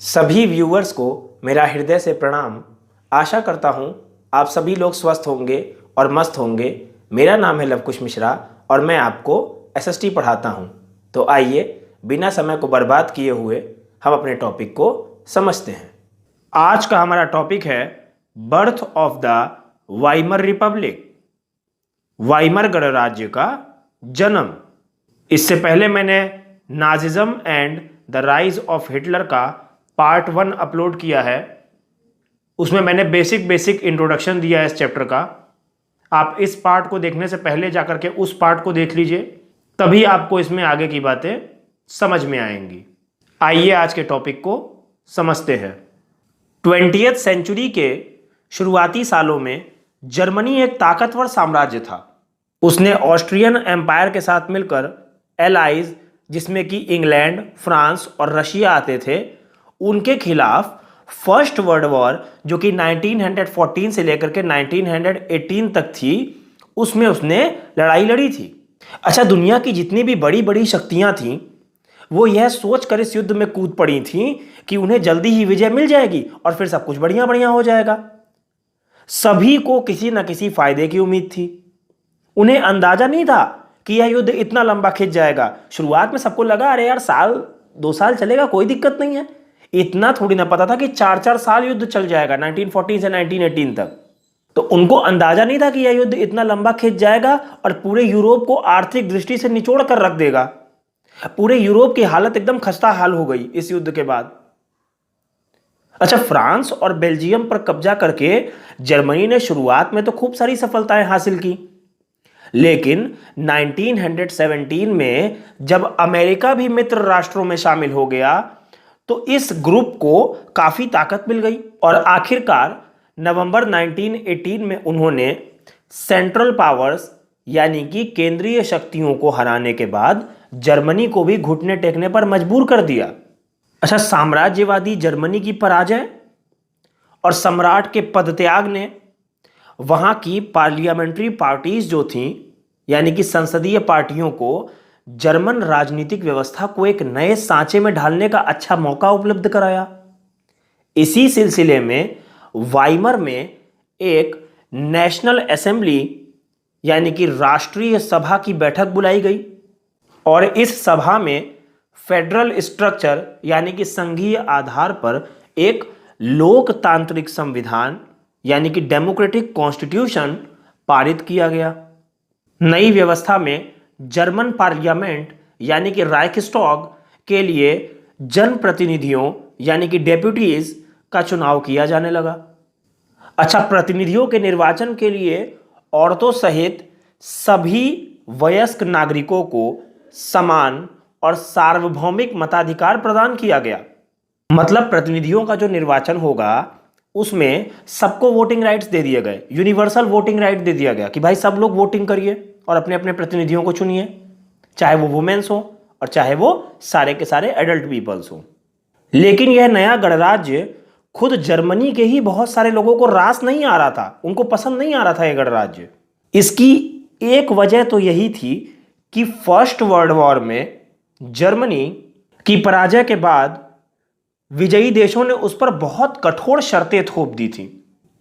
सभी व्यूअर्स को मेरा हृदय से प्रणाम। आशा करता हूँ आप सभी लोग स्वस्थ होंगे और मस्त होंगे। मेरा नाम है लवकुश मिश्रा और मैं आपको एसएसटी पढ़ाता हूँ। तो आइए बिना समय को बर्बाद किए हुए हम अपने टॉपिक को समझते हैं। आज का हमारा टॉपिक है birth of the Weimar Republic, Weimar गणराज्य का जन्म। इससे पहले मैंने Nazism and the rise of Hitler का पार्ट 1 अपलोड किया है। उसमें मैंने बेसिक इंट्रोडक्शन दिया है इस चैप्टर का। आप इस पार्ट को देखने से पहले जाकर के उस पार्ट को देख लीजिए, तभी आपको इसमें आगे की बातें समझ में आएंगी। आइए आज के टॉपिक को समझते हैं। 20वीं सेंचुरी के शुरुआती सालों में जर्मनी एक ताकतवर साम्राज्य था। उसने ऑस्ट्रियन एम्पायर के साथ मिलकर एलाइज, जिसमें कि इंग्लैंड, फ्रांस और रशिया आते थे, उनके खिलाफ फर्स्ट वर्ल्ड वॉर जो कि 1914 से लेकर के 1918 तक थी, उसमें उसने लड़ाई लड़ी थी। अच्छा, दुनिया की जितनी भी बड़ी बड़ी शक्तियां थीं वो यह सोच कर इस युद्ध में कूद पड़ी थीं कि उन्हें जल्दी ही विजय मिल जाएगी और फिर सब कुछ बढ़िया बढ़िया हो जाएगा। सभी को किसी न किसी फायदे की उम्मीद थी। उन्हें अंदाजा नहीं था कि यह युद्ध इतना लंबा खिंच जाएगा। शुरुआत में सबको लगा अरे यार साल 2 साल चलेगा, कोई दिक्कत नहीं है। इतना थोड़ी ना पता था कि 4-4 साल युद्ध चल जाएगा, 1914 से 1918 तक। तो उनको अंदाजा नहीं था कि यह युद्ध इतना लंबा खिंच जाएगा और पूरे यूरोप को आर्थिक दृष्टि से निचोड़ कर रख देगा। पूरे यूरोप की हालत एकदम खस्ता हाल हो गई इस युद्ध के बाद। अच्छा, फ्रांस और बेल्जियम पर कब्जा करके जर्मनी ने शुरुआत में तो खूब सारी सफलताएं हासिल की, लेकिन 1917 में जब अमेरिका भी मित्र राष्ट्रों में शामिल हो गया तो इस ग्रुप को काफी ताकत मिल गई और आखिरकार नवंबर 1918 में उन्होंने सेंट्रल पावर्स यानी कि केंद्रीय शक्तियों को हराने के बाद जर्मनी को भी घुटने टेकने पर मजबूर कर दिया। अच्छा, साम्राज्यवादी जर्मनी की पराजय और सम्राट के पदत्याग ने वहां की पार्लियामेंट्री पार्टीज जो थीं यानी कि संसदीय पार्टियों को जर्मन राजनीतिक व्यवस्था को एक नए सांचे में ढालने का अच्छा मौका उपलब्ध कराया। इसी सिलसिले में वाइमर में एक नेशनल असेंबली यानी कि राष्ट्रीय सभा की बैठक बुलाई गई और इस सभा में फेडरल स्ट्रक्चर यानी कि संघीय आधार पर एक लोकतांत्रिक संविधान यानी कि डेमोक्रेटिक कॉन्स्टिट्यूशन पारित किया गया। नई व्यवस्था में जर्मन पार्लियामेंट यानी कि राइक्सटॉग के लिए जनप्रतिनिधियों यानी कि डेप्यूटीज का चुनाव किया जाने लगा। अच्छा, प्रतिनिधियों के निर्वाचन के लिए औरतों सहित सभी वयस्क नागरिकों को समान और सार्वभौमिक मताधिकार प्रदान किया गया। मतलब प्रतिनिधियों का जो निर्वाचन होगा उसमें सबको वोटिंग राइट्स दे दिए गए, यूनिवर्सल वोटिंग राइट दे दिया गया कि भाई सब लोग वोटिंग करिए और अपने अपने प्रतिनिधियों को चुनिए, चाहे वो वुमेन्स हो और चाहे वो सारे के सारे एडल्ट पीपल्स हो। लेकिन यह नया गणराज्य खुद जर्मनी के ही बहुत सारे लोगों को रास नहीं आ रहा था, उनको पसंद नहीं आ रहा था यह गणराज्य। इसकी एक वजह तो यही थी कि फर्स्ट वर्ल्ड वॉर में जर्मनी की पराजय के बाद विजयी देशों ने उस पर बहुत कठोर शर्तें थोप दी थी।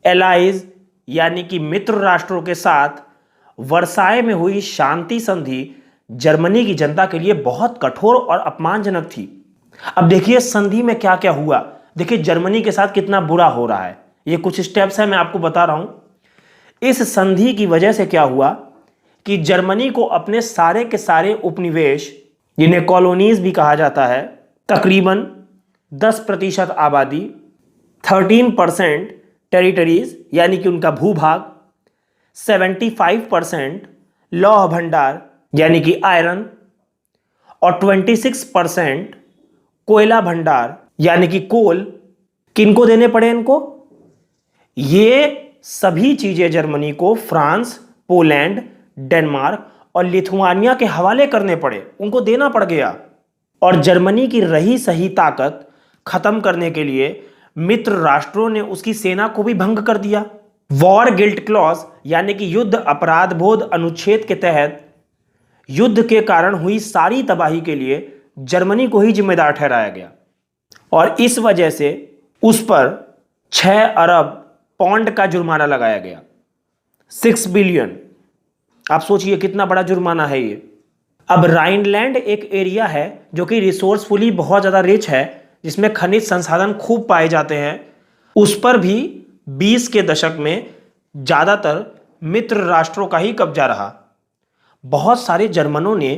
एलाइज यानी कि मित्र राष्ट्रों के साथ वर्साय में हुई शांति संधि जर्मनी की जनता के लिए बहुत कठोर और अपमानजनक थी। अब देखिए संधि में क्या क्या हुआ, देखिए जर्मनी के साथ कितना बुरा हो रहा है। ये कुछ स्टेप्स हैं, मैं आपको बता रहा हूं। इस संधि की वजह से क्या हुआ कि जर्मनी को अपने सारे के सारे उपनिवेश, जिन्हें कॉलोनीज भी कहा जाता है, तकरीबन 10% आबादी, 13% टेरिटरीज यानी कि उनका भूभाग, 75% लौह भंडार यानी कि आयरन और 26% कोयला भंडार यानी कि कोल, किनको देने पड़े इनको? ये सभी चीजें जर्मनी को फ्रांस, पोलैंड, डेनमार्क और लिथुआनिया के हवाले करने पड़े, उनको देना पड़ गया। और जर्मनी की रही सही ताकत खत्म करने के लिए मित्र राष्ट्रों ने उसकी सेना को भी भंग कर दिया। वॉर गिल्ट क्लॉज यानी कि युद्ध अपराध बोध अनुच्छेद के तहत युद्ध के कारण हुई सारी तबाही के लिए जर्मनी को ही जिम्मेदार ठहराया गया। और इस वजह से उस पर 6 अरब पौंड का जुर्माना लगाया गया, 6 बिलियन। आप सोचिए कितना बड़ा जुर्माना है ये। अब राइनलैंड एक एरिया है जो कि रिसोर्सफुली बहुत ज़्यादा रिच है, जिसमें खनिज संसाधन खूब पाए जाते हैं। उस पर भी 20 के दशक में ज़्यादातर मित्र राष्ट्रों का ही कब्जा रहा। बहुत सारे जर्मनों ने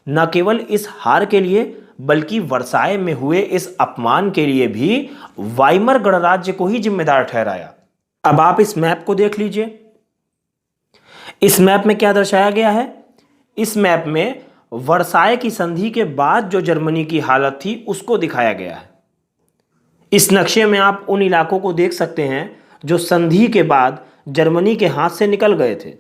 न केवल इस हार के लिए बल्कि वर्साय में हुए इस अपमान के लिए भी वाइमर गणराज्य को ही जिम्मेदार ठहराया। अब आप इस मैप को देख लीजिए। इस मैप में क्या दर्शाया गया है? इस मैप में वर्साय की संधि के बाद जो जर्मनी की हालत थी उसको दिखाया गया है। इस नक्शे में आप उन इलाकों को देख सकते हैं जो संधि के बाद जर्मनी के हाथ से निकल गए थे।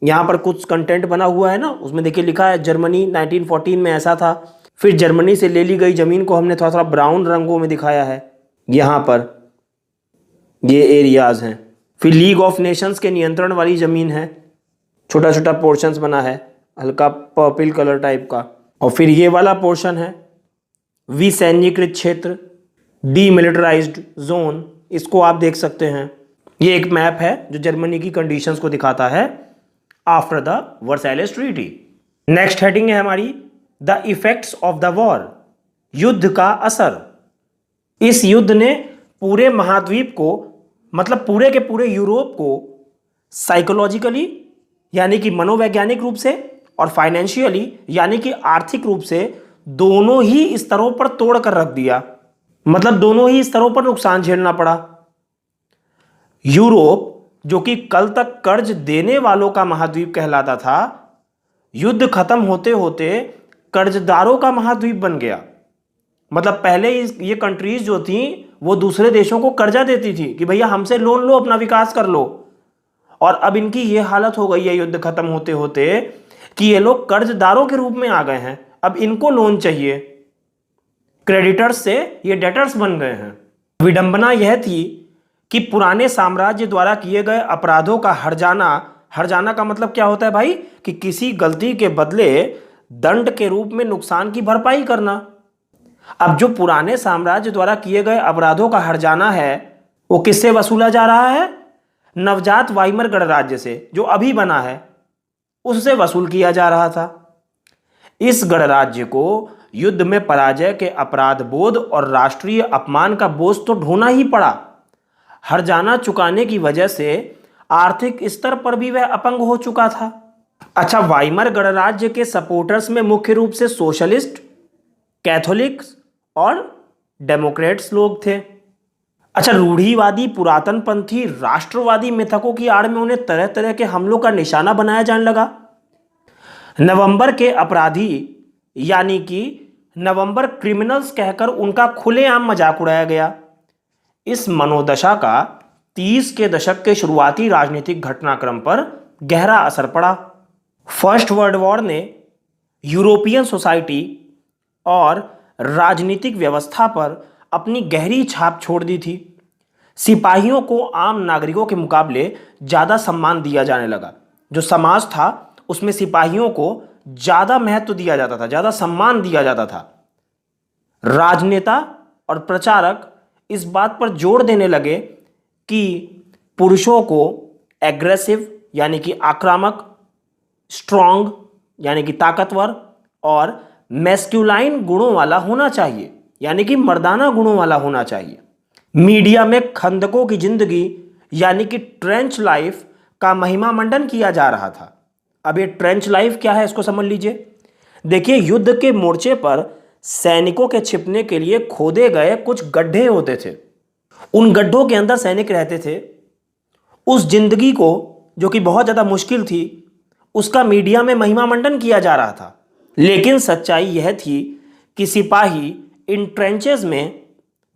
यहां पर कुछ कंटेंट बना हुआ है ना, उसमें देखिए लिखा है जर्मनी 1914 में ऐसा था। फिर जर्मनी से ले ली गई जमीन को हमने थोड़ा थोड़ा ब्राउन रंगों में दिखाया है। यहां पर ये एरियाज हैं। फिर लीग ऑफ नेशंस के नियंत्रण वाली जमीन है, छोटा छोटा पोर्शंस बना है हल्का पर्पल कलर टाइप का। और फिर ये वाला पोर्शन है विसैन्यीकृत क्षेत्र, डीमिलिटराइज्ड जोन, इसको आप देख सकते हैं। ये एक मैप है जो जर्मनी की कंडीशंस को दिखाता है after the Versailles treaty. Next heading है हमारी the effects of the war, युद्ध का असर। इस युद्ध ने पूरे महाद्वीप को, मतलब पूरे के पूरे यूरोप को साइकोलॉजिकली यानी कि मनोवैज्ञानिक रूप से और फाइनेंशियली यानी कि आर्थिक रूप से दोनों ही स्तरों पर तोड़ कर रख दिया। मतलब दोनों ही स्तरों पर नुकसान झेलना पड़ा। यूरोप जो कि कल तक कर्ज देने वालों का महाद्वीप कहलाता था, युद्ध खत्म होते होते कर्जदारों का महाद्वीप बन गया। मतलब पहले ये कंट्रीज जो थी वो दूसरे देशों को कर्जा देती थी कि भैया हमसे लोन लो, अपना विकास कर लो। और अब इनकी ये हालत हो गई है युद्ध खत्म होते होते कि ये लोग कर्जदारों के रूप में आ गए हैं। अब इनको लोन चाहिए, क्रेडिटर्स से ये डेटर्स बन गए हैं। विडंबना यह थी कि पुराने साम्राज्य द्वारा किए गए अपराधों का हर्जाना का मतलब क्या होता है भाई? कि किसी गलती के बदले दंड के रूप में नुकसान की भरपाई करना। अब जो पुराने साम्राज्य द्वारा किए गए अपराधों का हर्जाना है वो किससे वसूला जा रहा है? नवजात वाइमर गणराज्य से, जो अभी बना है, उससे वसूल किया जा रहा था। इस गणराज्य को युद्ध में पराजय के अपराध बोध और राष्ट्रीय अपमान का बोझ तो ढोना ही पड़ा। हर्जाना चुकाने की वजह से आर्थिक स्तर पर भी वह अपंग हो चुका था। अच्छा, वाइमर गणराज्य के सपोर्टर्स में मुख्य रूप से सोशलिस्ट, कैथोलिक्स और डेमोक्रेट्स लोग थे। अच्छा, रूढ़िवादी, पुरातनपंथी, राष्ट्रवादी मिथकों की आड़ में उन्हें तरह तरह के हमलों का निशाना बनाया जाने लगा। नवंबर के अपराधी यानी कि नवंबर क्रिमिनल्स कहकर उनका खुलेआम मजाक उड़ाया गया। इस मनोदशा का 30 के दशक के शुरुआती राजनीतिक घटनाक्रम पर गहरा असर पड़ा। फर्स्ट वर्ल्ड वॉर ने यूरोपियन सोसाइटी और राजनीतिक व्यवस्था पर अपनी गहरी छाप छोड़ दी थी। सिपाहियों को आम नागरिकों के मुकाबले ज़्यादा सम्मान दिया जाने लगा। जो समाज था उसमें सिपाहियों को ज़्यादा महत्व दिया जाता था, ज़्यादा सम्मान दिया जाता था। राजनेता और प्रचारक इस बात पर जोर देने लगे कि पुरुषों को एग्रेसिव यानी कि आक्रामक, स्ट्रॉन्ग यानी कि ताकतवर और मैस्कुलाइन गुणों वाला होना चाहिए, यानी कि मर्दाना गुणों वाला होना चाहिए। मीडिया में खंदकों की जिंदगी यानी कि ट्रेंच लाइफ का महिमा मंडन किया जा रहा था। अब ये ट्रेंच लाइफ क्या है इसको समझ लीजिए। देखिए, युद्ध के मोर्चे पर सैनिकों के छिपने के लिए खोदे गए कुछ गड्ढे होते थे। उन गड्ढों के अंदर सैनिक रहते थे। उस जिंदगी को, जो कि बहुत ज़्यादा मुश्किल थी, उसका मीडिया में महिमा मंडन किया जा रहा था। लेकिन सच्चाई यह थी कि सिपाही इन ट्रेंचेस में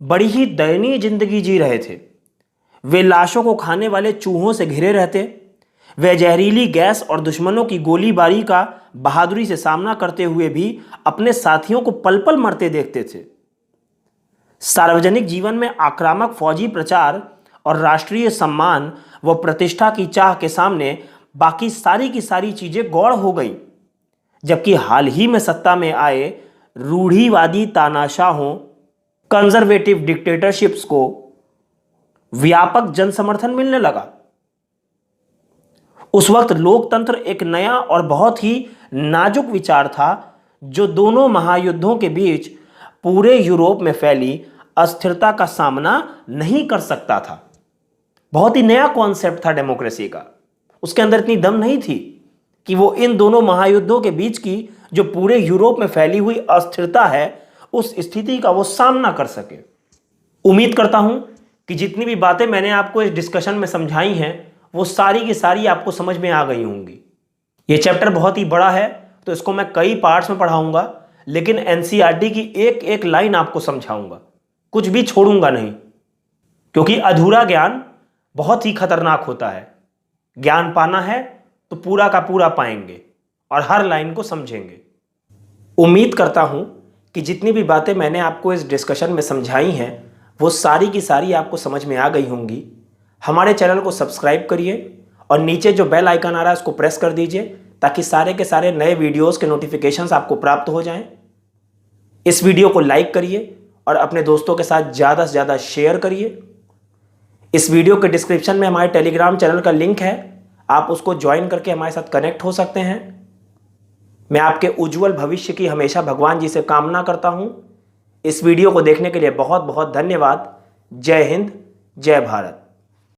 बड़ी ही दयनीय जिंदगी जी रहे थे। वे लाशों को खाने वाले चूहों से घिरे रहते। वे जहरीली गैस और दुश्मनों की गोलीबारी का बहादुरी से सामना करते हुए भी अपने साथियों को पल पल मरते देखते थे। सार्वजनिक जीवन में आक्रामक फौजी प्रचार और राष्ट्रीय सम्मान व प्रतिष्ठा की चाह के सामने बाकी सारी की सारी चीजें गौड़ हो गई। जबकि हाल ही में सत्ता में आए रूढ़िवादी तानाशाहों कंजर्वेटिव डिक्टेटरशिप्स को व्यापक जन समर्थन मिलने लगा। उस वक्त लोकतंत्र एक नया और बहुत ही नाजुक विचार था जो दोनों महायुद्धों के बीच पूरे यूरोप में फैली अस्थिरता का सामना नहीं कर सकता था। बहुत ही नया कॉन्सेप्ट था डेमोक्रेसी का। उसके अंदर इतनी दम नहीं थी कि वो इन दोनों महायुद्धों के बीच की जो पूरे यूरोप में फैली हुई अस्थिरता है उस स्थिति का वो सामना कर सके। उम्मीद करता हूं कि जितनी भी बातें मैंने आपको इस डिस्कशन में समझाई हैं वो सारी की सारी आपको समझ में आ गई होंगी। ये चैप्टर बहुत ही बड़ा है तो इसको मैं कई पार्ट्स में पढ़ाऊंगा, लेकिन एनसीईआरटी की एक एक लाइन आपको समझाऊंगा, कुछ भी छोड़ूंगा नहीं, क्योंकि अधूरा ज्ञान बहुत ही खतरनाक होता है। ज्ञान पाना है तो पूरा का पूरा पाएंगे और हर लाइन को समझेंगे। उम्मीद करता हूं कि जितनी भी बातें मैंने आपको इस डिस्कशन में समझाई हैं वो सारी की सारी आपको समझ में आ गई होंगी। हमारे चैनल को सब्सक्राइब करिए और नीचे जो बेल आइकन आ रहा है उसको प्रेस कर दीजिए ताकि सारे के सारे नए वीडियोस के नोटिफिकेशंस आपको प्राप्त हो जाएं। इस वीडियो को लाइक करिए और अपने दोस्तों के साथ ज़्यादा से ज़्यादा शेयर करिए। इस वीडियो के डिस्क्रिप्शन में हमारे टेलीग्राम चैनल का लिंक है, आप उसको ज्वाइन करके हमारे साथ कनेक्ट हो सकते हैं। मैं आपके उज्जवल भविष्य की हमेशा भगवान जी से कामना करता हूं। इस वीडियो को देखने के लिए बहुत बहुत धन्यवाद। जय हिंद, जय भारत।